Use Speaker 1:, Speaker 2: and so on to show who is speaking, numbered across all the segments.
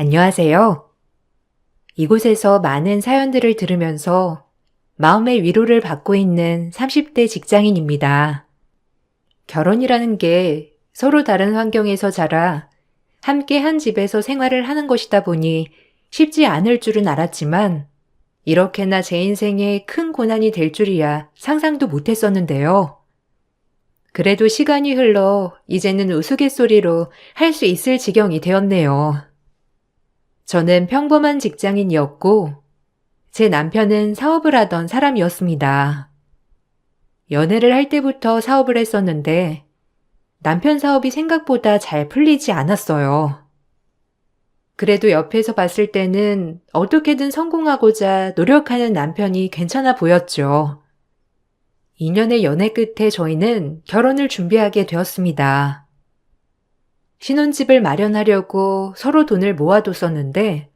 Speaker 1: 안녕하세요. 이곳에서 많은 사연들을 들으면서 마음의 위로를 받고 있는 30대 직장인입니다. 결혼이라는 게 서로 다른 환경에서 자라 함께 한 집에서 생활을 하는 것이다 보니 쉽지 않을 줄은 알았지만 이렇게나 제 인생에 큰 고난이 될 줄이야 상상도 못했었는데요. 그래도 시간이 흘러 이제는 우스갯소리로 할 수 있을 지경이 되었네요. 저는 평범한 직장인이었고 제 남편은 사업을 하던 사람이었습니다. 연애를 할 때부터 사업을 했었는데 남편 사업이 생각보다 잘 풀리지 않았어요. 그래도 옆에서 봤을 때는 어떻게든 성공하고자 노력하는 남편이 괜찮아 보였죠. 2년의 연애 끝에 저희는 결혼을 준비하게 되었습니다. 신혼집을 마련하려고 서로 돈을 모아뒀었는데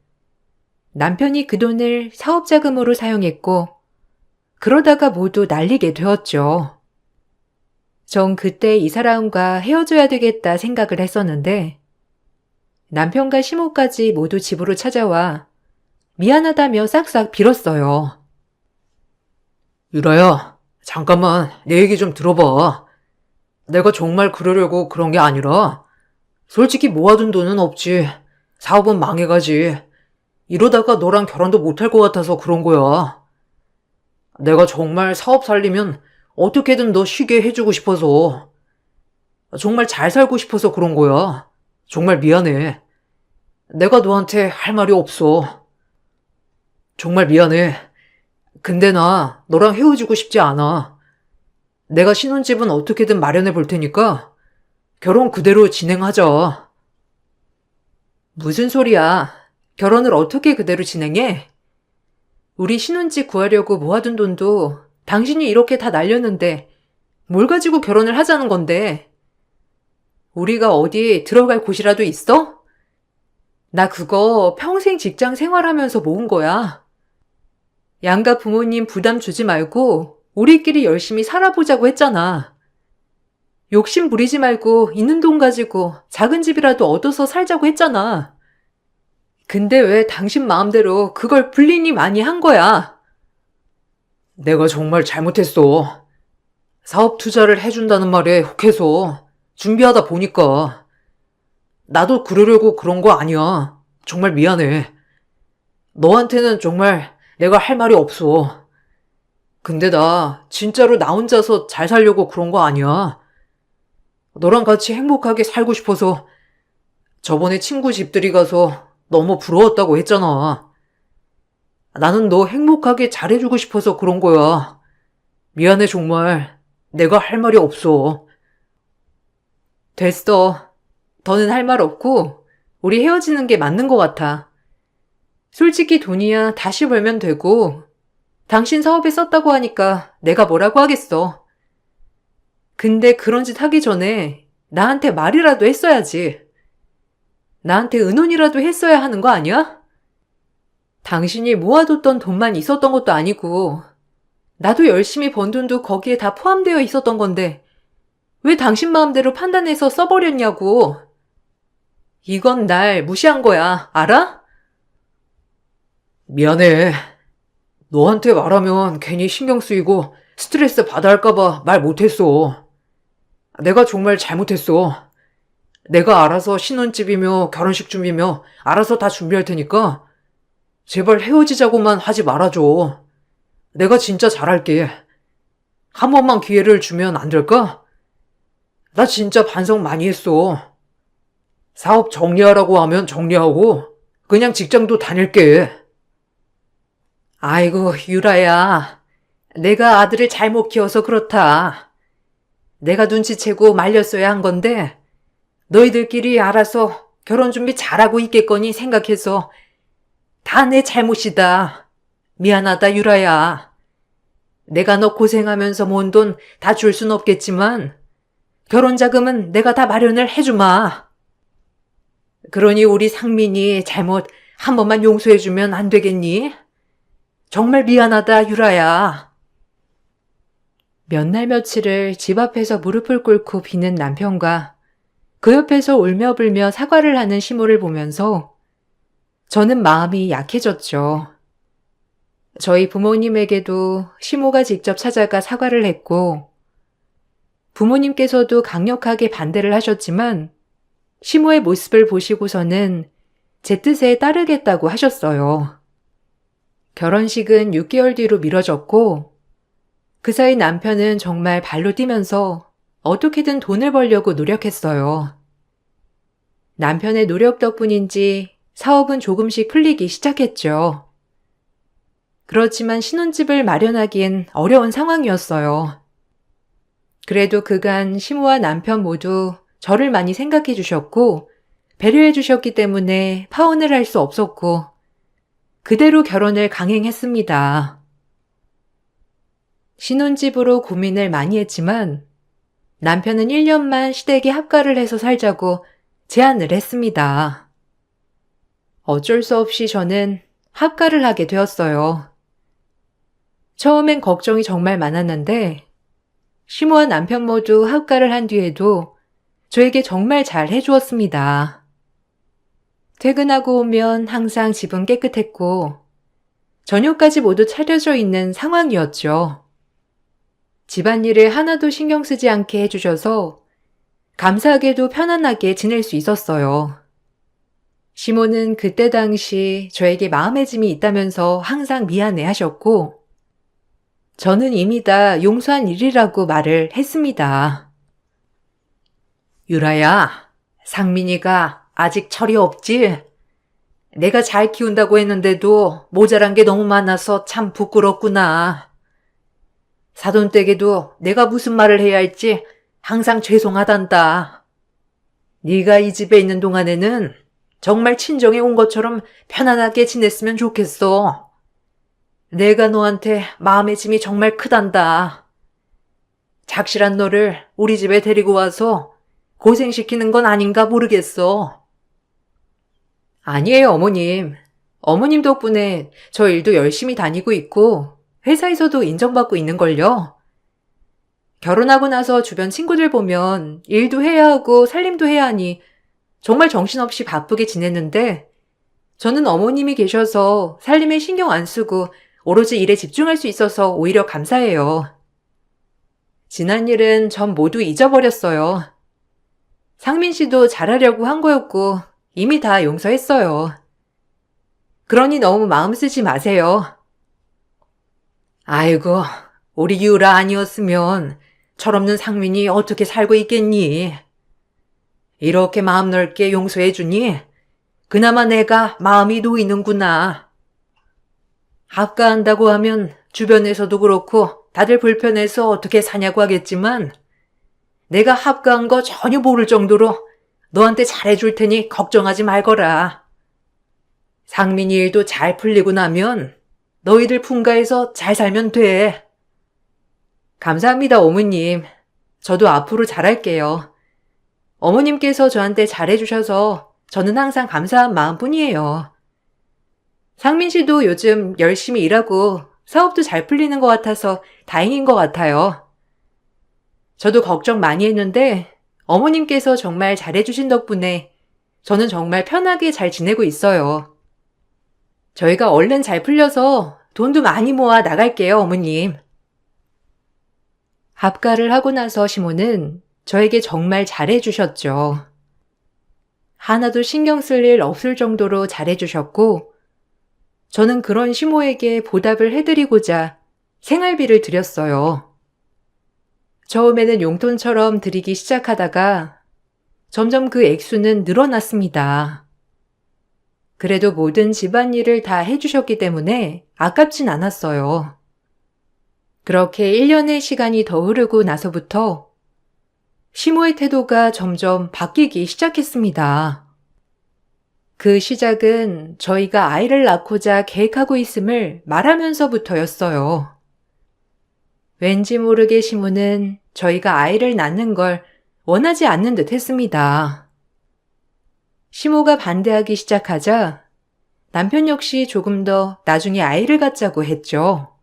Speaker 1: 남편이 그 돈을 사업 자금으로 사용했고 그러다가 모두 날리게 되었죠. 전 그때 이 사람과 헤어져야 되겠다 생각을 했었는데 남편과 시모까지 모두 집으로 찾아와 미안하다며 싹싹 빌었어요.
Speaker 2: 유라야, 잠깐만 내 얘기 좀 들어봐. 내가 정말 그러려고 그런 게 아니라 솔직히 모아둔 돈은 없지. 사업은 망해가지. 이러다가 너랑 결혼도 못할 것 같아서 그런 거야. 내가 정말 사업 살리면 어떻게든 너 쉬게 해주고 싶어서. 정말 잘 살고 싶어서 그런 거야. 정말 미안해. 내가 너한테 할 말이 없어. 정말 미안해. 근데 나 너랑 헤어지고 싶지 않아. 내가 신혼집은 어떻게든 마련해 볼 테니까 결혼 그대로 진행하자.
Speaker 1: 무슨 소리야? 결혼을 어떻게 그대로 진행해? 우리 신혼집 구하려고 모아둔 돈도 당신이 이렇게 다 날렸는데 뭘 가지고 결혼을 하자는 건데? 우리가 어디 들어갈 곳이라도 있어? 나 그거 평생 직장 생활하면서 모은 거야. 양가 부모님 부담 주지 말고 우리끼리 열심히 살아보자고 했잖아. 욕심 부리지 말고 있는 돈 가지고 작은 집이라도 얻어서 살자고 했잖아. 근데 왜 당신 마음대로 그걸 불리니 많이 한 거야?
Speaker 2: 내가 정말 잘못했어. 사업 투자를 해준다는 말에 혹해서 준비하다 보니까 나도 그러려고 그런 거 아니야. 정말 미안해. 너한테는 정말 내가 할 말이 없어. 근데 나 진짜로 나 혼자서 잘 살려고 그런 거 아니야. 너랑 같이 행복하게 살고 싶어서 저번에 친구 집들이 가서 너무 부러웠다고 했잖아. 나는 너 행복하게 잘해주고 싶어서 그런 거야. 미안해 정말. 내가 할 말이 없어.
Speaker 1: 됐어. 더는 할 말 없고 우리 헤어지는 게 맞는 것 같아. 솔직히 돈이야 다시 벌면 되고 당신 사업에 썼다고 하니까 내가 뭐라고 하겠어. 근데 그런 짓 하기 전에 나한테 말이라도 했어야지. 나한테 의논이라도 했어야 하는 거 아니야? 당신이 모아뒀던 돈만 있었던 것도 아니고 나도 열심히 번 돈도 거기에 다 포함되어 있었던 건데 왜 당신 마음대로 판단해서 써버렸냐고. 이건 날 무시한 거야. 알아?
Speaker 2: 미안해. 너한테 말하면 괜히 신경 쓰이고 스트레스 받아 할까봐 말 못했어. 내가 정말 잘못했어. 내가 알아서 신혼집이며 결혼식 준비며 알아서 다 준비할 테니까 제발 헤어지자고만 하지 말아줘. 내가 진짜 잘할게. 한 번만 기회를 주면 안 될까? 나 진짜 반성 많이 했어. 사업 정리하라고 하면 정리하고 그냥 직장도 다닐게.
Speaker 1: 아이고, 유라야. 내가 아들을 잘못 키워서 그렇다. 내가 눈치채고 말렸어야 한 건데 너희들끼리 알아서 결혼 준비 잘하고 있겠거니 생각해서 다 내 잘못이다. 미안하다, 유라야. 내가 너 고생하면서 모은 돈 다 줄 순 없겠지만 결혼 자금은 내가 다 마련을 해주마. 그러니 우리 상민이 잘못 한 번만 용서해주면 안 되겠니? 정말 미안하다, 유라야. 몇 날 며칠을 집 앞에서 무릎을 꿇고 비는 남편과 그 옆에서 울며 불며 사과를 하는 시모를 보면서 저는 마음이 약해졌죠. 저희 부모님에게도 시모가 직접 찾아가 사과를 했고, 부모님께서도 강력하게 반대를 하셨지만, 시모의 모습을 보시고서는 제 뜻에 따르겠다고 하셨어요. 결혼식은 6개월 뒤로 미뤄졌고, 그 사이 남편은 정말 발로 뛰면서 어떻게든 돈을 벌려고 노력했어요. 남편의 노력 덕분인지 사업은 조금씩 풀리기 시작했죠. 그렇지만 신혼집을 마련하기엔 어려운 상황이었어요. 그래도 그간 시모와 남편 모두 저를 많이 생각해 주셨고 배려해 주셨기 때문에 파혼을 할 수 없었고 그대로 결혼을 강행했습니다. 신혼집으로 고민을 많이 했지만 남편은 1년만 시댁에 합가를 해서 살자고 제안을 했습니다. 어쩔 수 없이 저는 합가를 하게 되었어요. 처음엔 걱정이 정말 많았는데 시모와 남편 모두 합가를 한 뒤에도 저에게 정말 잘 해주었습니다. 퇴근하고 오면 항상 집은 깨끗했고 저녁까지 모두 차려져 있는 상황이었죠. 집안일을 하나도 신경 쓰지 않게 해주셔서 감사하게도 편안하게 지낼 수 있었어요. 시모는 그때 당시 저에게 마음의 짐이 있다면서 항상 미안해 하셨고 저는 이미 다 용서한 일이라고 말을 했습니다. 유라야, 상민이가 아직 철이 없지? 내가 잘 키운다고 했는데도 모자란 게 너무 많아서 참 부끄럽구나. 사돈댁에도 내가 무슨 말을 해야 할지 항상 죄송하단다. 네가 이 집에 있는 동안에는 정말 친정에 온 것처럼 편안하게 지냈으면 좋겠어. 내가 너한테 마음의 짐이 정말 크단다. 작실한 너를 우리 집에 데리고 와서 고생시키는 건 아닌가 모르겠어. 아니에요, 어머님. 어머님 덕분에 저 일도 열심히 다니고 있고 회사에서도 인정받고 있는걸요. 결혼하고 나서 주변 친구들 보면 일도 해야 하고 살림도 해야 하니 정말 정신없이 바쁘게 지냈는데 저는 어머님이 계셔서 살림에 신경 안 쓰고 오로지 일에 집중할 수 있어서 오히려 감사해요. 지난 일은 전 모두 잊어버렸어요. 상민 씨도 잘하려고 한 거였고 이미 다 용서했어요. 그러니 너무 마음 쓰지 마세요. 아이고, 우리 유라 아니었으면 철없는 상민이 어떻게 살고 있겠니? 이렇게 마음 넓게 용서해주니 그나마 내가 마음이 놓이는구나. 합가한다고 하면 주변에서도 그렇고 다들 불편해서 어떻게 사냐고 하겠지만 내가 합가한 거 전혀 모를 정도로 너한테 잘해줄 테니 걱정하지 말거라. 상민이 일도 잘 풀리고 나면 너희들 분가해서 잘 살면 돼. 감사합니다, 어머님. 저도 앞으로 잘할게요. 어머님께서 저한테 잘해주셔서 저는 항상 감사한 마음뿐이에요. 상민 씨도 요즘 열심히 일하고 사업도 잘 풀리는 것 같아서 다행인 것 같아요. 저도 걱정 많이 했는데 어머님께서 정말 잘해주신 덕분에 저는 정말 편하게 잘 지내고 있어요. 저희가 얼른 잘 풀려서 돈도 많이 모아 나갈게요, 어머님. 합가를 하고 나서 시모는 저에게 정말 잘해주셨죠. 하나도 신경 쓸 일 없을 정도로 잘해주셨고 저는 그런 시모에게 보답을 해드리고자 생활비를 드렸어요. 처음에는 용돈처럼 드리기 시작하다가 점점 그 액수는 늘어났습니다. 그래도 모든 집안일을 다 해주셨기 때문에 아깝진 않았어요. 그렇게 1년의 시간이 더 흐르고 나서부터 시모의 태도가 점점 바뀌기 시작했습니다. 그 시작은 저희가 아이를 낳고자 계획하고 있음을 말하면서부터였어요. 왠지 모르게 시모는 저희가 아이를 낳는 걸 원하지 않는 듯 했습니다. 시모가 반대하기 시작하자 남편 역시 조금 더 나중에 아이를 갖자고 했죠.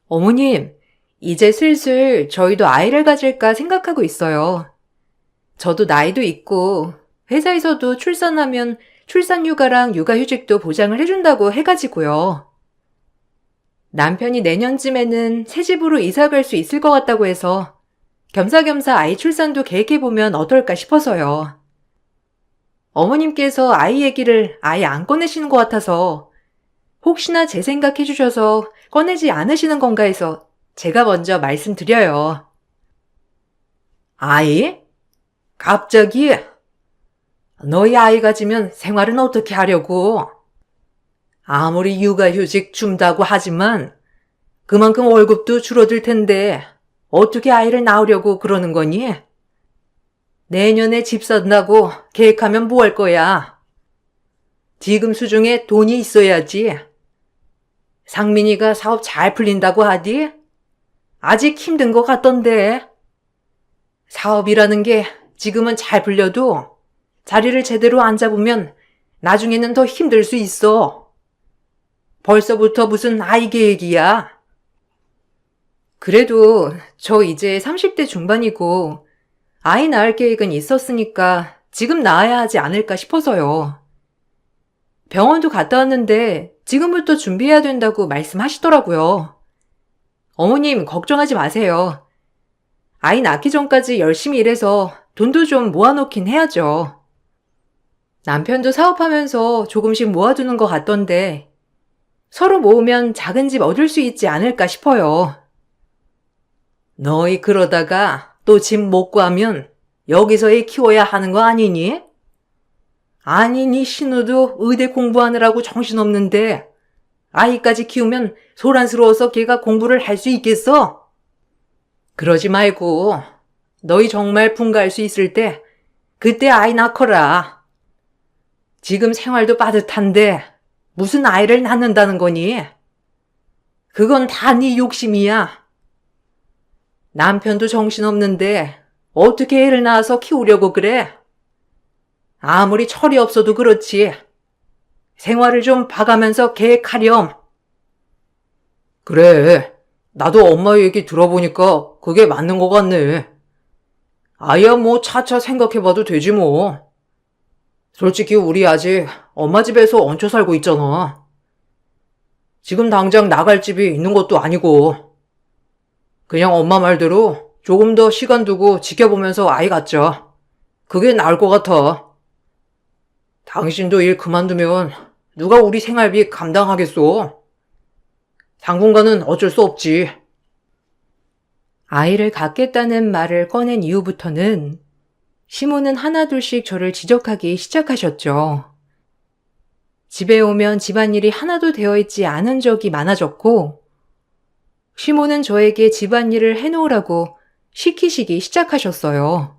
Speaker 1: 어머님, 이제 슬슬 저희도 아이를 가질까 생각하고 있어요. 저도 나이도 있고 회사에서도 출산하면 출산휴가랑 육아휴직도 보장을 해준다고 해가지고요. 남편이 내년쯤에는 새 집으로 이사 갈 수 있을 것 같다고 해서 겸사겸사 아이 출산도 계획해보면 어떨까 싶어서요. 어머님께서 아이 얘기를 아예 안 꺼내시는 것 같아서 혹시나 제 생각 해주셔서 꺼내지 않으시는 건가 해서 제가 먼저 말씀드려요. 아이? 갑자기? 너희 아이 가지면 생활은 어떻게 하려고? 아무리 육아휴직 준다고 하지만 그만큼 월급도 줄어들 텐데 어떻게 아이를 낳으려고 그러는 거니? 내년에 집 산다고 계획하면 뭐 할 거야? 지금 수중에 돈이 있어야지. 상민이가 사업 잘 풀린다고 하디? 아직 힘든 것 같던데. 사업이라는 게 지금은 잘 풀려도 자리를 제대로 안 잡으면 나중에는 더 힘들 수 있어. 벌써부터 무슨 아이 계획이야? 그래도 저 이제 30대 중반이고 아이 낳을 계획은 있었으니까 지금 낳아야 하지 않을까 싶어서요. 병원도 갔다 왔는데 지금부터 준비해야 된다고 말씀하시더라고요. 어머님 걱정하지 마세요. 아이 낳기 전까지 열심히 일해서 돈도 좀 모아놓긴 해야죠. 남편도 사업하면서 조금씩 모아두는 것 같던데 서로 모으면 작은 집 얻을 수 있지 않을까 싶어요. 너희 그러다가 또 집 못 구하면 여기서 애 키워야 하는 거 아니니? 아니, 네 신우도 의대 공부하느라고 정신없는데 아이까지 키우면 소란스러워서 걔가 공부를 할 수 있겠어? 그러지 말고 너희 정말 분가할 수 있을 때 그때 아이 낳거라. 지금 생활도 빠듯한데 무슨 아이를 낳는다는 거니? 그건 다 네 욕심이야. 남편도 정신없는데 어떻게 애를 낳아서 키우려고 그래? 아무리 철이 없어도 그렇지. 생활을 좀 봐가면서 계획하렴.
Speaker 2: 그래. 나도 엄마 얘기 들어보니까 그게 맞는 것 같네. 아야 뭐 차차 생각해봐도 되지 뭐. 솔직히 우리 아직 엄마 집에서 얹혀 살고 있잖아. 지금 당장 나갈 집이 있는 것도 아니고. 그냥 엄마 말대로 조금 더 시간 두고 지켜보면서 아이 갖자. 그게 나을 것 같아. 당신도 일 그만두면 누가 우리 생활비 감당하겠소? 당분간은 어쩔 수 없지.
Speaker 1: 아이를 갖겠다는 말을 꺼낸 이후부터는 시모는 하나둘씩 저를 지적하기 시작하셨죠. 집에 오면 집안일이 하나도 되어 있지 않은 적이 많아졌고, 시모는 저에게 집안일을 해놓으라고 시키시기 시작하셨어요.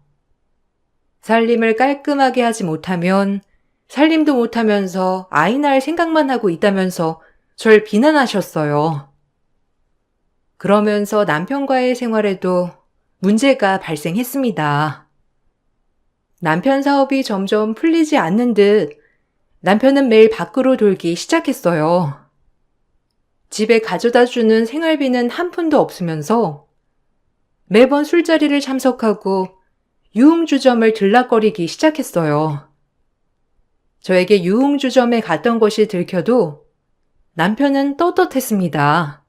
Speaker 1: 살림을 깔끔하게 하지 못하면 살림도 못하면서 아이 낳을 생각만 하고 있다면서 절 비난하셨어요. 그러면서 남편과의 생활에도 문제가 발생했습니다. 남편 사업이 점점 풀리지 않는 듯 남편은 매일 밖으로 돌기 시작했어요. 집에 가져다 주는 생활비는 한 푼도 없으면서 매번 술자리를 참석하고 유흥주점을 들락거리기 시작했어요. 저에게 유흥주점에 갔던 것이 들켜도 남편은 떳떳했습니다.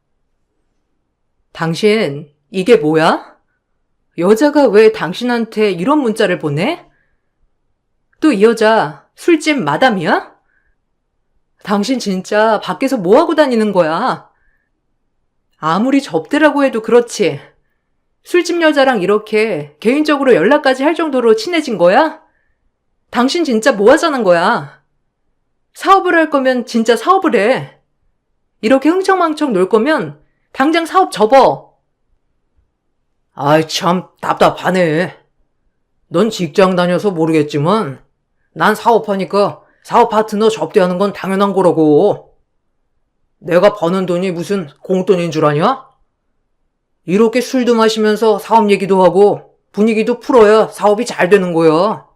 Speaker 2: 당신, 이게 뭐야? 여자가 왜 당신한테 이런 문자를 보내? 또 이 여자 술집 마담이야? 당신 진짜 밖에서 뭐하고 다니는 거야? 아무리 접대라고 해도 그렇지. 술집 여자랑 이렇게 개인적으로 연락까지 할 정도로 친해진 거야? 당신 진짜 뭐 하자는 거야? 사업을 할 거면 진짜 사업을 해. 이렇게 흥청망청 놀 거면 당장 사업 접어. 아이 참 답답하네. 넌 직장 다녀서 모르겠지만 난 사업하니까 사업 파트너 접대하는 건 당연한 거라고. 내가 버는 돈이 무슨 공돈인 줄 아냐? 이렇게 술도 마시면서 사업 얘기도 하고 분위기도 풀어야 사업이 잘 되는 거야.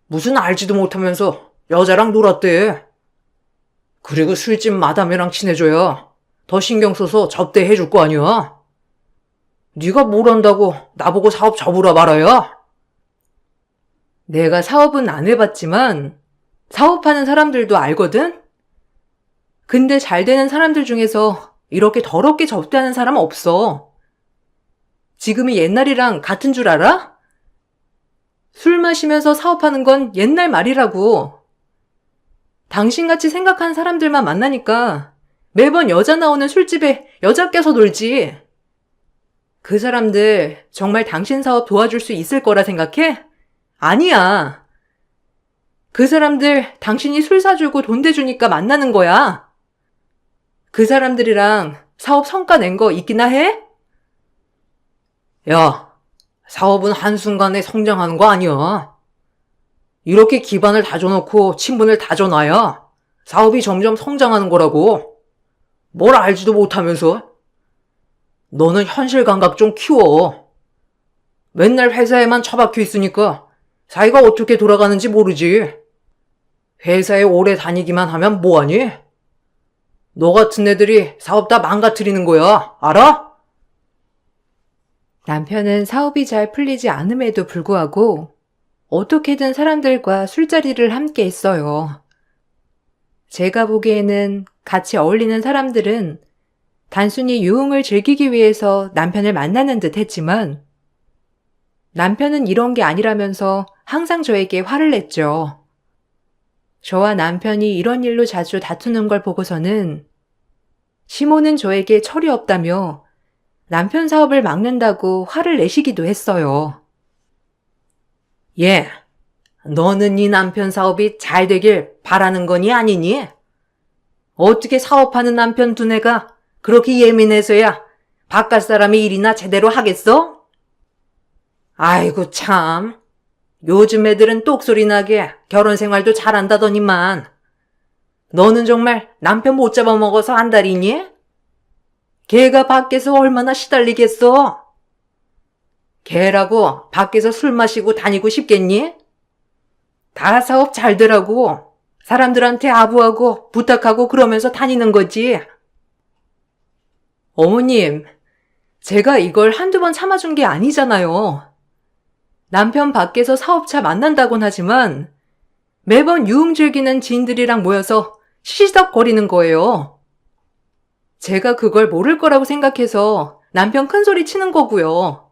Speaker 2: 무슨 알지도 못하면서 여자랑 놀았대. 그리고 술집 마담이랑 친해져야 더 신경 써서 접대해 줄 거 아니야. 네가 뭘 한다고 나보고 사업 접으라 말아야?
Speaker 1: 내가 사업은 안 해봤지만 사업하는 사람들도 알거든? 근데 잘 되는 사람들 중에서 이렇게 더럽게 접대하는 사람 없어. 지금이 옛날이랑 같은 줄 알아? 술 마시면서 사업하는 건 옛날 말이라고. 당신같이 생각하는 사람들만 만나니까 매번 여자 나오는 술집에 여자 껴서 놀지. 그 사람들 정말 당신 사업 도와줄 수 있을 거라 생각해? 아니야. 그 사람들 당신이 술 사주고 돈 대주니까 만나는 거야. 그 사람들이랑 사업 성과 낸 거 있기나 해?
Speaker 2: 야, 사업은 한순간에 성장하는 거 아니야. 이렇게 기반을 다져놓고 친분을 다져놔야 사업이 점점 성장하는 거라고. 뭘 알지도 못하면서. 너는 현실 감각 좀 키워. 맨날 회사에만 처박혀 있으니까 사이가 어떻게 돌아가는지 모르지. 회사에 오래 다니기만 하면 뭐하니? 너 같은 애들이 사업 다 망가뜨리는 거야. 알아?
Speaker 1: 남편은 사업이 잘 풀리지 않음에도 불구하고 어떻게든 사람들과 술자리를 함께 했어요. 제가 보기에는 같이 어울리는 사람들은 단순히 유흥을 즐기기 위해서 남편을 만나는 듯 했지만 남편은 이런 게 아니라면서 항상 저에게 화를 냈죠. 저와 남편이 이런 일로 자주 다투는 걸 보고서는 시모는 저에게 철이 없다며 남편 사업을 막는다고 화를 내시기도 했어요.
Speaker 2: 예, 너는 네 남편 사업이 잘 되길 바라는 거니 아니니? 어떻게 사업하는 남편 두뇌가 그렇게 예민해서야 바깥 사람이 일이나 제대로 하겠어? 아이고 참, 요즘 애들은 똑소리 나게 결혼 생활도 잘한다더니만 너는 정말 남편 못 잡아먹어서 안달이니? 걔가 밖에서 얼마나 시달리겠어? 걔라고 밖에서 술 마시고 다니고 싶겠니? 다 사업 잘 되라고 사람들한테 아부하고 부탁하고 그러면서 다니는 거지.
Speaker 1: 어머님, 제가 이걸 한두 번 참아준 게 아니잖아요. 남편 밖에서 사업차 만난다곤 하지만 매번 유흥 즐기는 지인들이랑 모여서 시시덕거리는 거예요. 제가 그걸 모를 거라고 생각해서 남편 큰소리 치는 거고요.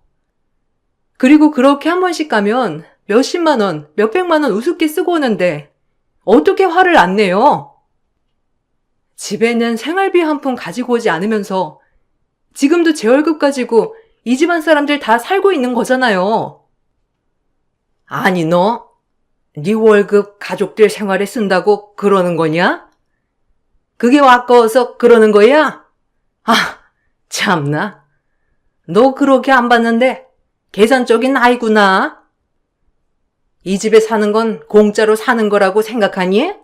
Speaker 1: 그리고 그렇게 한 번씩 가면 몇십만 원, 몇백만 원 우습게 쓰고 오는데 어떻게 화를 안 내요? 집에는 생활비 한 푼 가지고 오지 않으면서 지금도 제 월급 가지고 이 집안 사람들 다 살고 있는 거잖아요.
Speaker 2: 아니 네 월급 가족들 생활에 쓴다고 그러는 거냐? 그게 아까워서 그러는 거야? 아, 참나. 너 그렇게 안 봤는데 계산적인 아이구나. 이 집에 사는 건 공짜로 사는 거라고 생각하니?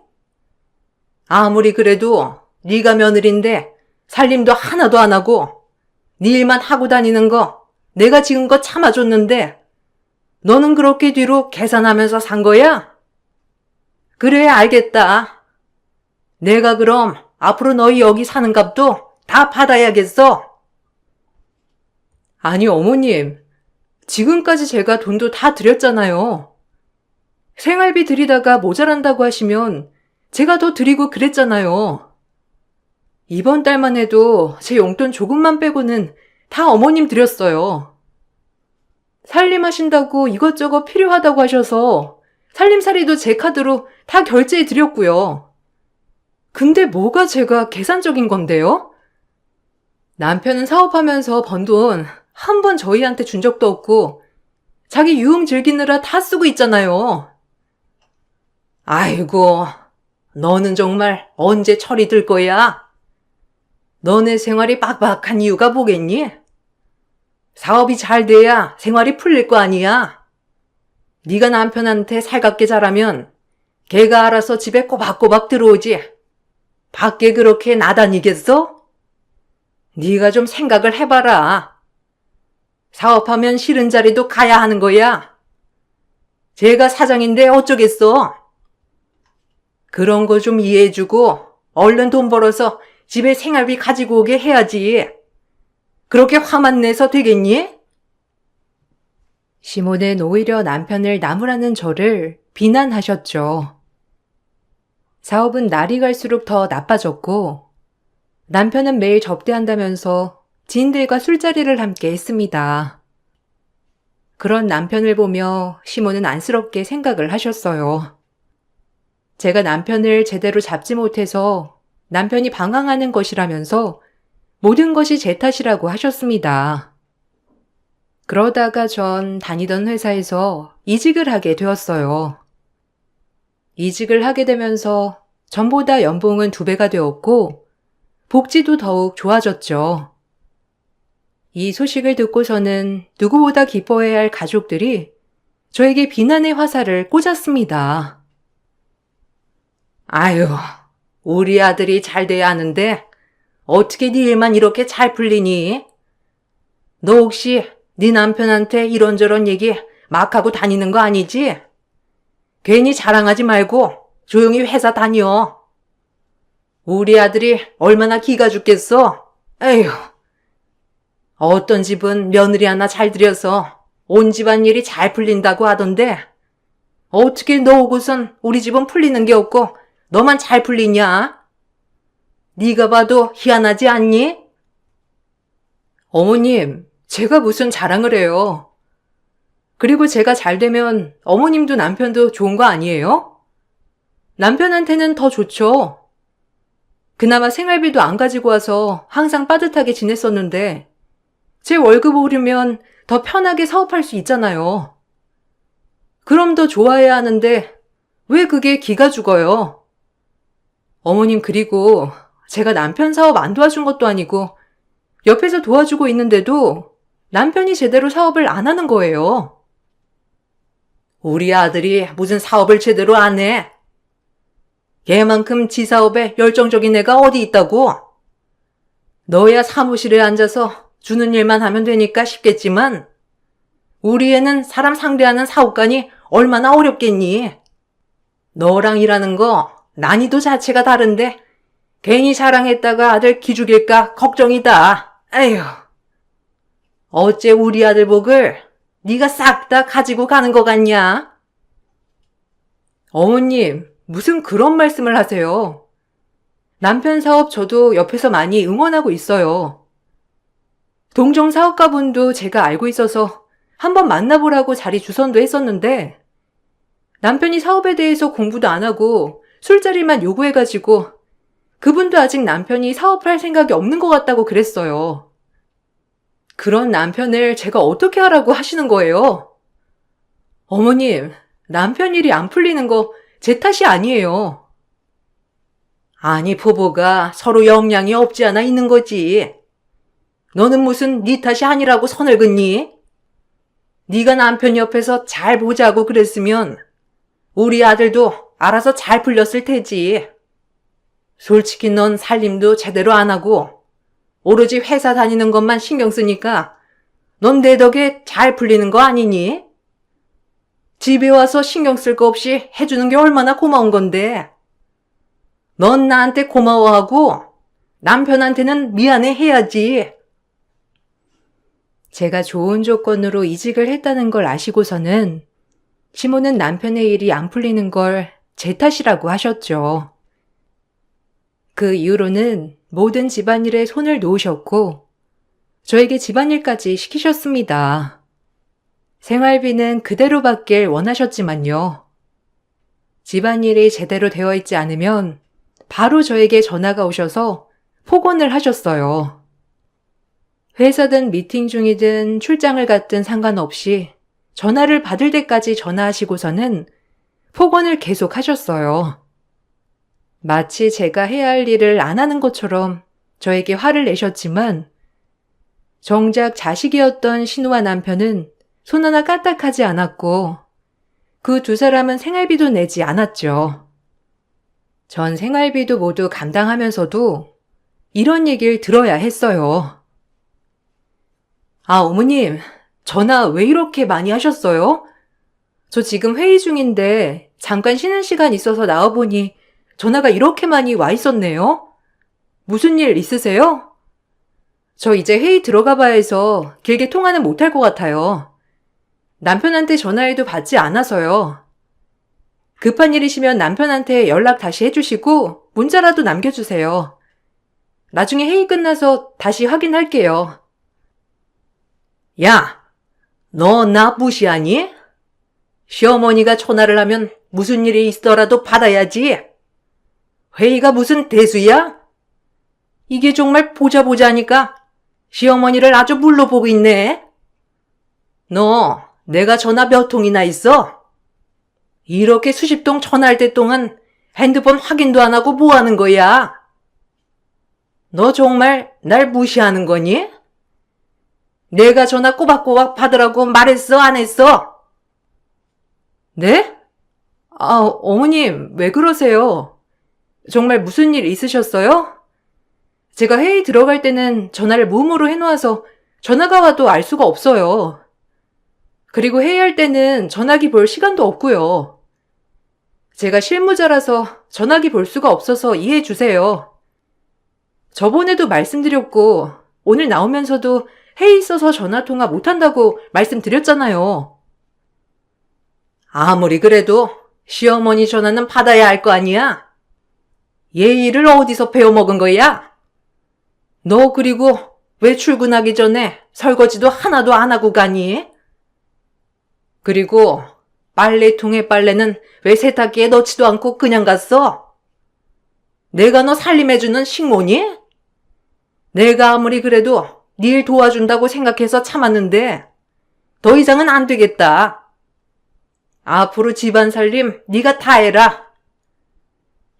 Speaker 2: 아무리 그래도 네가 며느리인데 살림도 하나도 안 하고 네 일만 하고 다니는 거 내가 지금껏 참아줬는데 너는 그렇게 뒤로 계산하면서 산 거야? 그래 알겠다. 내가 그럼 앞으로 너희 여기 사는 값도 다 받아야겠어.
Speaker 1: 아니 어머님, 지금까지 제가 돈도 다 드렸잖아요. 생활비 드리다가 모자란다고 하시면 제가 더 드리고 그랬잖아요. 이번 달만 해도 제 용돈 조금만 빼고는 다 어머님 드렸어요. 살림하신다고 이것저것 필요하다고 하셔서 살림살이도 제 카드로 다 결제해 드렸고요. 근데 뭐가 제가 계산적인 건데요? 남편은 사업하면서 번 돈 한 번 저희한테 준 적도 없고 자기 유흥 즐기느라 다 쓰고 있잖아요.
Speaker 2: 아이고, 너는 정말 언제 철이 들 거야? 너네 생활이 빡빡한 이유가 뭐겠니? 사업이 잘 돼야 생활이 풀릴 거 아니야. 네가 남편한테 살갑게 자라면 걔가 알아서 집에 꼬박꼬박 들어오지. 밖에 그렇게 나다니겠어? 네가 좀 생각을 해봐라. 사업하면 싫은 자리도 가야 하는 거야. 제가 사장인데 어쩌겠어. 그런 거 좀 이해해주고 얼른 돈 벌어서 집에 생활비 가지고 오게 해야지. 그렇게 화만 내서 되겠니?
Speaker 1: 시모는 오히려 남편을 나무라는 저를 비난하셨죠. 사업은 날이 갈수록 더 나빠졌고 남편은 매일 접대한다면서 지인들과 술자리를 함께 했습니다. 그런 남편을 보며 시모는 안쓰럽게 생각을 하셨어요. 제가 남편을 제대로 잡지 못해서 남편이 방황하는 것이라면서 모든 것이 제 탓이라고 하셨습니다. 그러다가 전 다니던 회사에서 이직을 하게 되었어요. 이직을 하게 되면서 전보다 연봉은 2배가 되었고 복지도 더욱 좋아졌죠. 이 소식을 듣고서는 누구보다 기뻐해야 할 가족들이 저에게 비난의 화살을 꽂았습니다. 아유, 우리 아들이 잘 돼야 하는데 어떻게 네 일만 이렇게 잘 풀리니? 너 혹시 네 남편한테 이런저런 얘기 막 하고 다니는 거 아니지? 괜히 자랑하지 말고 조용히 회사 다녀. 우리 아들이 얼마나 기가 죽겠어? 에휴. 어떤 집은 며느리 하나 잘 들여서 온 집안 일이 잘 풀린다고 하던데 어떻게 너 오고선 우리 집은 풀리는 게 없고 너만 잘 풀리냐? 네가 봐도 희한하지 않니? 어머님, 제가 무슨 자랑을 해요. 그리고 제가 잘 되면 어머님도 남편도 좋은 거 아니에요? 남편한테는 더 좋죠. 그나마 생활비도 안 가지고 와서 항상 빠듯하게 지냈었는데 제 월급 오르면 더 편하게 사업할 수 있잖아요. 그럼 더 좋아해야 하는데 왜 그게 기가 죽어요? 어머님, 그리고 제가 남편 사업 안 도와준 것도 아니고 옆에서 도와주고 있는데도 남편이 제대로 사업을 안 하는 거예요. 우리 아들이 무슨 사업을 제대로 안 해? 걔만큼 지 사업에 열정적인 애가 어디 있다고? 너야 사무실에 앉아서 주는 일만 하면 되니까 쉽겠지만 우리 애는 사람 상대하는 사업관이 얼마나 어렵겠니? 너랑 일하는 거 난이도 자체가 다른데 괜히 자랑했다가 아들 기죽일까 걱정이다. 에휴. 어째 우리 아들 복을 네가 싹 다 가지고 가는 거 같냐? 어머님, 무슨 그런 말씀을 하세요? 남편 사업 저도 옆에서 많이 응원하고 있어요. 동정 사업가분도 제가 알고 있어서 한번 만나보라고 자리 주선도 했었는데 남편이 사업에 대해서 공부도 안 하고 술자리만 요구해가지고 그분도 아직 남편이 사업을 할 생각이 없는 것 같다고 그랬어요. 그런 남편을 제가 어떻게 하라고 하시는 거예요? 어머님, 남편 일이 안 풀리는 거 제 탓이 아니에요. 아니, 부부가 서로 영향이 없지 않아 있는 거지. 너는 무슨 네 탓이 아니라고 선을 긋니? 네가 남편 옆에서 잘 보자고 그랬으면 우리 아들도 알아서 잘 풀렸을 테지. 솔직히 넌 살림도 제대로 안 하고 오로지 회사 다니는 것만 신경 쓰니까 넌 내 덕에 잘 풀리는 거 아니니? 집에 와서 신경 쓸 거 없이 해주는 게 얼마나 고마운 건데. 넌 나한테 고마워하고 남편한테는 미안해 해야지. 제가 좋은 조건으로 이직을 했다는 걸 아시고서는 시모는 남편의 일이 안 풀리는 걸 제 탓이라고 하셨죠. 그 이후로는 모든 집안일에 손을 놓으셨고 저에게 집안일까지 시키셨습니다. 생활비는 그대로 받길 원하셨지만요. 집안일이 제대로 되어 있지 않으면 바로 저에게 전화가 오셔서 폭언을 하셨어요. 회사든 미팅 중이든 출장을 갔든 상관없이 전화를 받을 때까지 전화하시고서는 폭언을 계속 하셨어요. 마치 제가 해야 할 일을 안 하는 것처럼 저에게 화를 내셨지만 정작 자식이었던 신우와 남편은 손 하나 까딱하지 않았고 그 2사람은 생활비도 내지 않았죠. 전 생활비도 모두 감당하면서도 이런 얘기를 들어야 했어요. 아, 어머님, 전화 왜 이렇게 많이 하셨어요? 저 지금 회의 중인데 잠깐 쉬는 시간 있어서 나와보니 전화가 이렇게 많이 와 있었네요. 무슨 일 있으세요? 저 이제 회의 들어가 봐야 해서 길게 통화는 못할 것 같아요. 남편한테 전화해도 받지 않아서요. 급한 일이시면 남편한테 연락 다시 해주시고 문자라도 남겨주세요. 나중에 회의 끝나서 다시 확인할게요. 야, 너 나 무시하니? 시어머니가 전화를 하면 무슨 일이 있더라도 받아야지. 회의가 무슨 대수야? 이게 정말 보자 하니까 시어머니를 아주 물로 보고 있네. 너 내가 전화 몇 통이나 있어? 이렇게 수십 통 전화할 때 동안 핸드폰 확인도 안 하고 뭐 하는 거야? 너 정말 날 무시하는 거니? 내가 전화 꼬박꼬박 받으라고 말했어, 안 했어? 네? 어머님, 왜 그러세요? 정말 무슨 일 있으셨어요? 제가 회의 들어갈 때는 전화를 무음으로 해놓아서 전화가 와도 알 수가 없어요. 그리고 회의할 때는 전화기 볼 시간도 없고요. 제가 실무자라서 전화기 볼 수가 없어서 이해해 주세요. 저번에도 말씀드렸고 오늘 나오면서도 회의 있어서 전화통화 못한다고 말씀드렸잖아요. 아무리 그래도 시어머니 전화는 받아야 할 거 아니야? 예의를 어디서 배워먹은 거야? 너 그리고 왜 출근하기 전에 설거지도 하나도 안 하고 가니? 그리고 빨래통에 빨래는 왜 세탁기에 넣지도 않고 그냥 갔어? 내가 너 살림해주는 식모니? 내가 아무리 그래도 네 일 도와준다고 생각해서 참았는데 더 이상은 안 되겠다. 앞으로 집안 살림 네가 다 해라.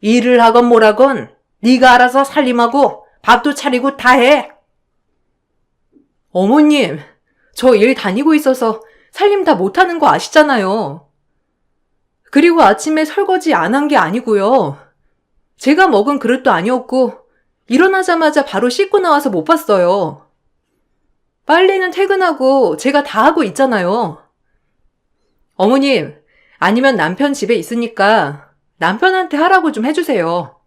Speaker 1: 일을 하건 뭐라건 네가 알아서 살림하고 밥도 차리고 다 해. 어머님, 저 일 다니고 있어서 살림 다 못하는 거 아시잖아요. 그리고 아침에 설거지 안 한 게 아니고요. 제가 먹은 그릇도 아니었고 일어나자마자 바로 씻고 나와서 못 봤어요. 빨래는 퇴근하고 제가 다 하고 있잖아요. 어머님, 아니면 남편 집에 있으니까 남편한테 하라고 좀 해주세요.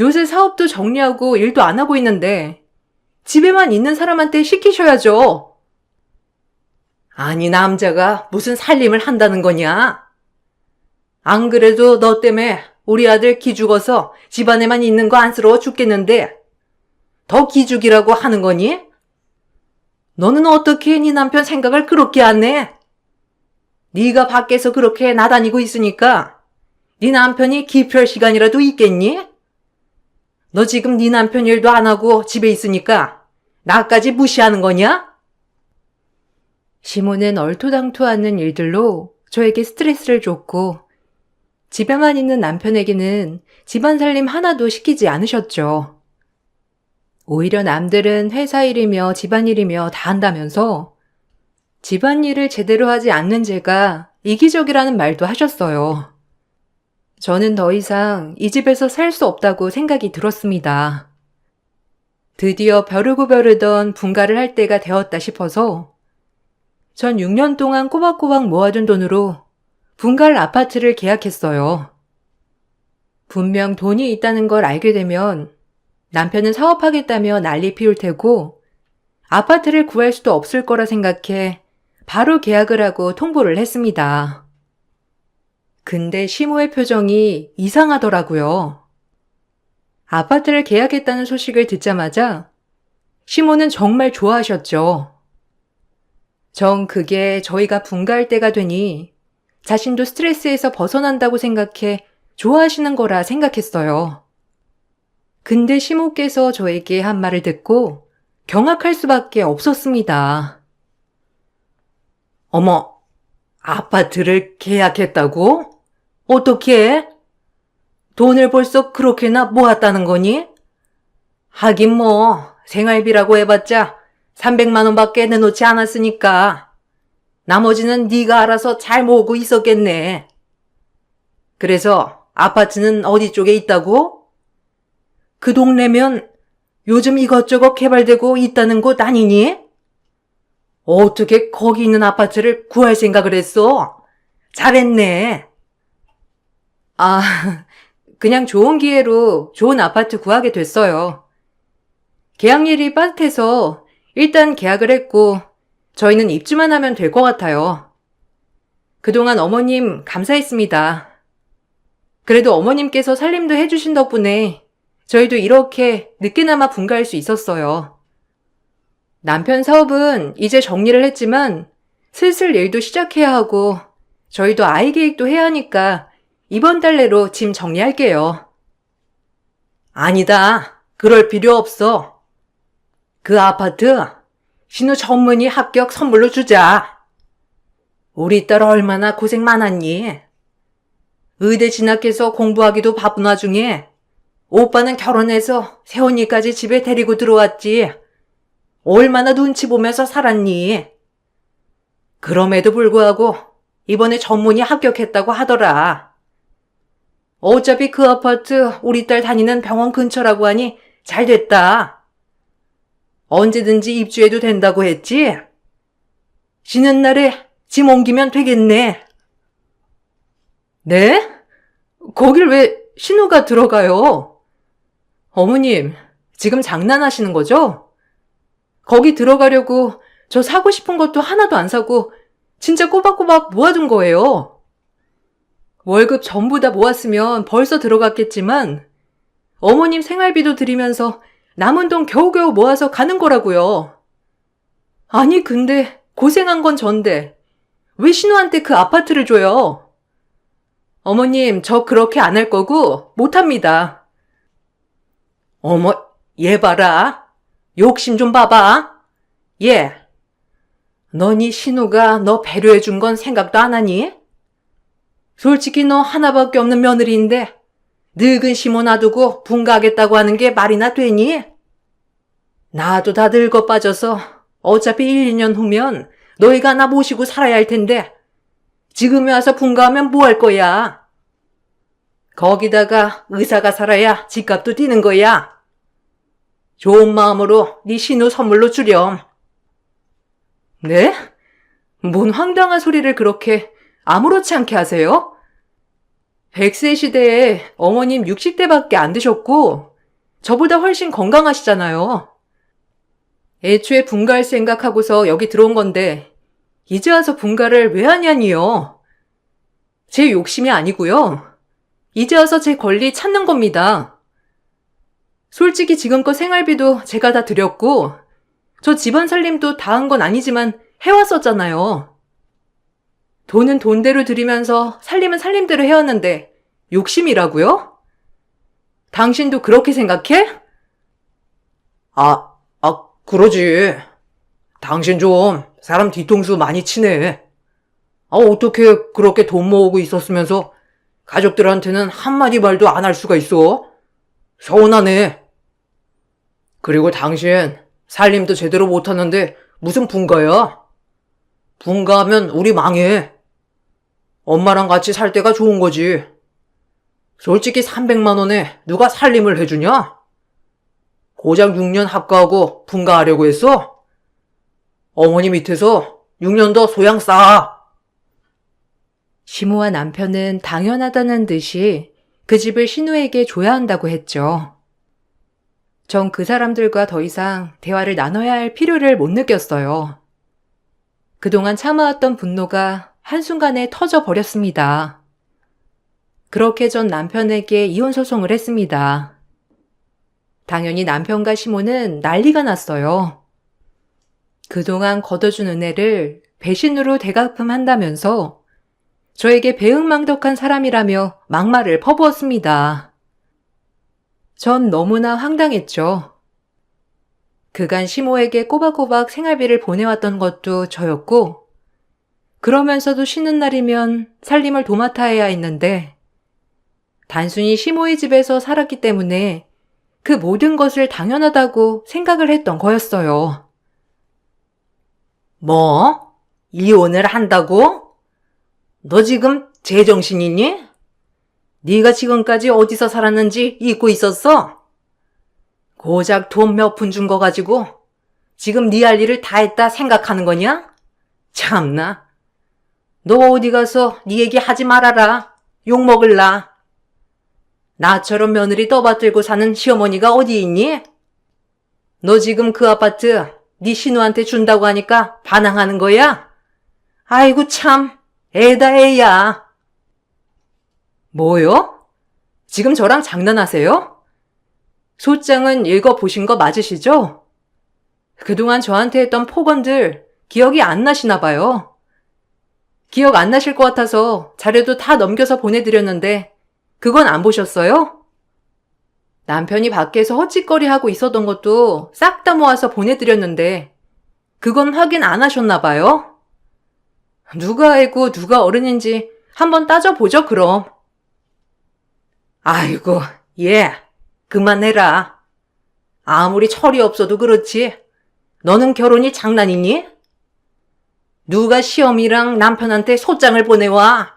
Speaker 1: 요새 사업도 정리하고 일도 안 하고 있는데 집에만 있는 사람한테 시키셔야죠. 아니, 남자가 무슨 살림을 한다는 거냐? 안 그래도 너 때문에 우리 아들 기죽어서 집안에만 있는 거 안쓰러워 죽겠는데 더 기죽이라고 하는 거니? 너는 어떻게 네 남편 생각을 그렇게 안 해? 네가 밖에서 그렇게 나다니고 있으니까 네 남편이 기피할 시간이라도 있겠니? 너 지금 네 남편 일도 안 하고 집에 있으니까 나까지 무시하는 거냐? 시모는 얼토당토 않는 일들로 저에게 스트레스를 줬고 집에만 있는 남편에게는 집안살림 하나도 시키지 않으셨죠. 오히려 남들은 회사 일이며 집안일이며 다 한다면서 집안일을 제대로 하지 않는 제가 이기적이라는 말도 하셨어요. 저는 더 이상 이 집에서 살 수 없다고 생각이 들었습니다. 드디어 벼르고 벼르던 분가를 할 때가 되었다 싶어서 전 6년 동안 꼬박꼬박 모아둔 돈으로 분갈 아파트를 계약했어요. 분명 돈이 있다는 걸 알게 되면 남편은 사업하겠다며 난리 피울 테고 아파트를 구할 수도 없을 거라 생각해 바로 계약을 하고 통보를 했습니다. 근데 시모의 표정이 이상하더라고요. 아파트를 계약했다는 소식을 듣자마자 시모는 정말 좋아하셨죠. 전 그게 저희가 분가할 때가 되니 자신도 스트레스에서 벗어난다고 생각해 좋아하시는 거라 생각했어요. 근데 시모께서 저에게 한 말을 듣고 경악할 수밖에 없었습니다. 어머, 아파트를 계약했다고? 어떻게? 돈을 벌써 그렇게나 모았다는 거니? 하긴 뭐 생활비라고 해봤자 300만 원밖에 내놓지 않았으니까 나머지는 네가 알아서 잘 모으고 있었겠네. 그래서 아파트는 어디 쪽에 있다고? 그 동네면 요즘 이것저것 개발되고 있다는 곳 아니니? 어떻게 거기 있는 아파트를 구할 생각을 했어? 잘했네. 그냥 좋은 기회로 좋은 아파트 구하게 됐어요. 계약일이 빠듯해서 일단 계약을 했고 저희는 입주만 하면 될 것 같아요. 그동안 어머님 감사했습니다. 그래도 어머님께서 살림도 해주신 덕분에 저희도 이렇게 늦게나마 분가할 수 있었어요. 남편 사업은 이제 정리를 했지만 슬슬 일도 시작해야 하고 저희도 아이 계획도 해야 하니까 이번 달 내로 짐 정리할게요. 아니다. 그럴 필요 없어. 그 아파트 신우 전문의 합격 선물로 주자. 우리 딸 얼마나 고생 많았니? 의대 진학해서 공부하기도 바쁜 와중에 오빠는 결혼해서 새언니까지 집에 데리고 들어왔지. 얼마나 눈치 보면서 살았니? 그럼에도 불구하고 이번에 전문의 합격했다고 하더라. 어차피 그 아파트 우리 딸 다니는 병원 근처라고 하니 잘 됐다. 언제든지 입주해도 된다고 했지? 쉬는 날에 짐 옮기면 되겠네. 네? 거길 왜 신우가 들어가요? 어머님, 지금 장난하시는 거죠? 거기 들어가려고 저 사고 싶은 것도 하나도 안 사고 진짜 꼬박꼬박 모아둔 거예요. 월급 전부 다 모았으면 벌써 들어갔겠지만 어머님 생활비도 드리면서 남은 돈 겨우겨우 모아서 가는 거라고요. 아니 근데 고생한 건 전데 왜 신우한테 그 아파트를 줘요? 어머님 저 그렇게 안 할 거고 못합니다. 어머 얘 봐라. 욕심 좀 봐봐. 얘. 너니 신우가 너 배려해 준 건 생각도 안 하니? 솔직히 너 하나밖에 없는 며느리인데 늙은 시모 놔두고 분가하겠다고 하는 게 말이나 되니? 나도 다 늙어 빠져서 어차피 1, 2년 후면 너희가 나 모시고 살아야 할 텐데 지금에 와서 분가하면 뭐 할 거야? 거기다가 의사가 살아야 집값도 뛰는 거야. 좋은 마음으로 네 신우 선물로 주렴. 네? 뭔 황당한 소리를 그렇게 아무렇지 않게 하세요? 100세 시대에 어머님 60대밖에 안 되셨고 저보다 훨씬 건강하시잖아요. 애초에 분가할 생각하고서 여기 들어온 건데 이제 와서 분가를 왜 하냐니요. 제 욕심이 아니고요. 이제 와서 제 권리 찾는 겁니다. 솔직히 지금껏 생활비도 제가 다 드렸고 저 집안 살림도 다 한 건 아니지만 해왔었잖아요. 돈은 돈대로 들이면서 살림은 살림대로 해왔는데 욕심이라고요? 당신도 그렇게 생각해?
Speaker 2: 그러지. 당신 좀 사람 뒤통수 많이 치네. 어떻게 그렇게 돈 모으고 있었으면서 가족들한테는 한마디 말도 안 할 수가 있어? 서운하네. 그리고 당신 살림도 제대로 못하는데 무슨 분가야? 분가하면 우리 망해. 엄마랑 같이 살 때가 좋은 거지. 솔직히 300만 원에 누가 살림을 해주냐? 고작 6년 합가하고 분가하려고 했어? 어머니 밑에서 6년 더 소양 쌓아.
Speaker 1: 시모와 남편은 당연하다는 듯이 그 집을 신우에게 줘야 한다고 했죠. 전 그 사람들과 더 이상 대화를 나눠야 할 필요를 못 느꼈어요. 그동안 참아왔던 분노가 한순간에 터져버렸습니다. 그렇게 전 남편에게 이혼소송을 했습니다. 당연히 남편과 시모는 난리가 났어요. 그동안 걷어준 은혜를 배신으로 대갚음한다면서 저에게 배은망덕한 사람이라며 막말을 퍼부었습니다. 전 너무나 황당했죠. 그간 시모에게 꼬박꼬박 생활비를 보내왔던 것도 저였고 그러면서도 쉬는 날이면 살림을 도맡아 해야 했는데 단순히 시모의 집에서 살았기 때문에 그 모든 것을 당연하다고 생각을 했던 거였어요.
Speaker 2: 뭐? 이혼을 한다고? 너 지금 제정신이니? 네가 지금까지 어디서 살았는지 잊고 있었어? 고작 돈 몇 푼 준 거 가지고 지금 네 할 일을 다 했다 생각하는 거냐? 참나. 너 어디 가서 네 얘기 하지 말아라. 욕먹을라. 나처럼 며느리 떠받들고 사는 시어머니가 어디 있니? 너 지금 그 아파트 네 신우한테 준다고 하니까 반항하는 거야? 아이고 참.
Speaker 1: 애다 애야.
Speaker 2: 뭐요? 지금 저랑 장난하세요? 소장은 읽어보신 거 맞으시죠? 그동안 저한테 했던 폭언들 기억이 안 나시나 봐요. 기억 안 나실 것 같아서 자료도 다 넘겨서 보내드렸는데 그건 안 보셨어요? 남편이 밖에서 헛짓거리 하고 있었던 것도 싹 다 모아서 보내드렸는데 그건 확인 안 하셨나 봐요? 누가 애고 누가 어른인지 한번 따져보죠, 그럼. 아이고, 얘, 그만해라. 아무리 철이 없어도 그렇지. 너는 결혼이 장난이니? 누가 시어미랑 남편한테 소장을 보내와.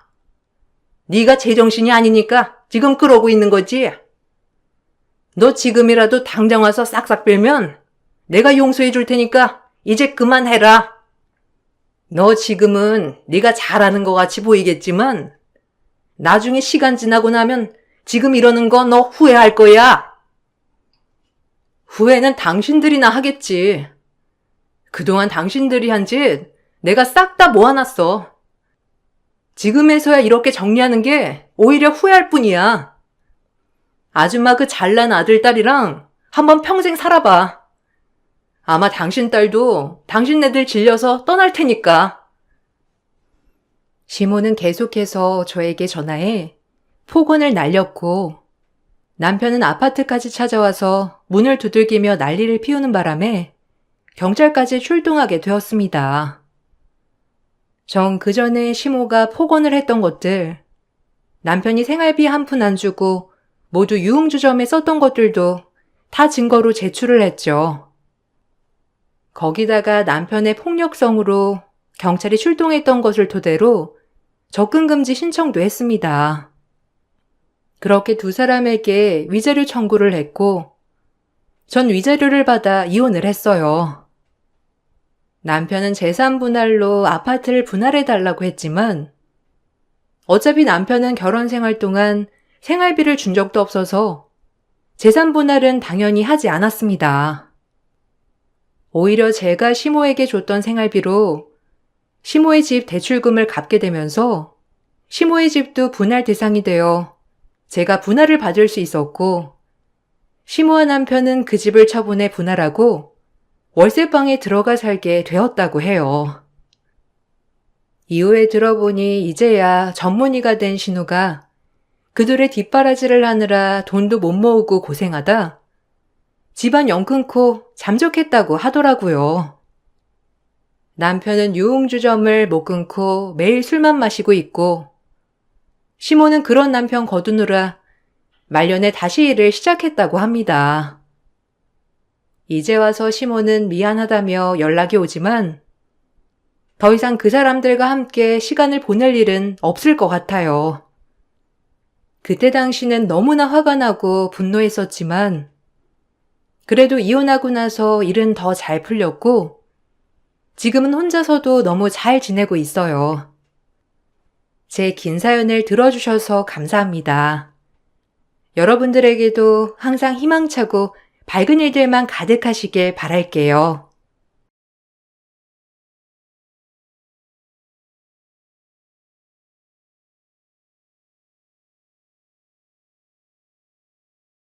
Speaker 2: 네가 제정신이 아니니까 지금 그러고 있는 거지. 너 지금이라도 당장 와서 싹싹 빌면 내가 용서해 줄 테니까 이제 그만해라. 너 지금은 네가 잘하는 것 같이 보이겠지만 나중에 시간 지나고 나면 지금 이러는 거 너 후회할 거야. 후회는 당신들이나 하겠지. 그동안 당신들이 한 짓 내가 싹 다 모아놨어. 지금에서야 이렇게 정리하는 게 오히려 후회할 뿐이야. 아줌마 그 잘난 아들, 딸이랑 한번 평생 살아봐. 아마 당신 딸도 당신네들 질려서 떠날 테니까. 시모는 계속해서 저에게 전화해 폭언을 날렸고 남편은 아파트까지 찾아와서 문을 두들기며 난리를 피우는 바람에 경찰까지 출동하게 되었습니다. 전 그 전에 시모가 폭언을 했던 것들, 남편이 생활비 한 푼 안 주고 모두 유흥주점에 썼던 것들도 다 증거로 제출을 했죠. 거기다가 남편의 폭력성으로 경찰이 출동했던 것을 토대로 접근금지 신청도 했습니다. 그렇게 두 사람에게 위자료 청구를 했고 전 위자료를 받아 이혼을 했어요. 남편은 재산 분할로 아파트를 분할해달라고 했지만 어차피 남편은 결혼 생활 동안 생활비를 준 적도 없어서 재산 분할은 당연히 하지 않았습니다. 오히려 제가 시모에게 줬던 생활비로 시모의 집 대출금을 갚게 되면서 시모의 집도 분할 대상이 되어 제가 분할을 받을 수 있었고 시모와 남편은 그 집을 처분해 분할하고 월세방에 들어가 살게 되었다고 해요. 이후에 들어보니 이제야 전문의가 된 신우가 그들의 뒷바라지를 하느라 돈도 못 모으고 고생하다 집안 영 끊고 잠적했다고 하더라고요. 남편은 유흥주점을 못 끊고 매일 술만 마시고 있고 시모는 그런 남편 거두느라 말년에 다시 일을 시작했다고 합니다. 이제 와서 시모는 미안하다며 연락이 오지만 더 이상 그 사람들과 함께 시간을 보낼 일은 없을 것 같아요. 그때 당시는 너무나 화가 나고 분노했었지만 그래도 이혼하고 나서 일은 더 잘 풀렸고 지금은 혼자서도 너무 잘 지내고 있어요. 제 긴 사연을 들어주셔서 감사합니다. 여러분들에게도 항상 희망차고 밝은 일들만 가득하시길 바랄게요.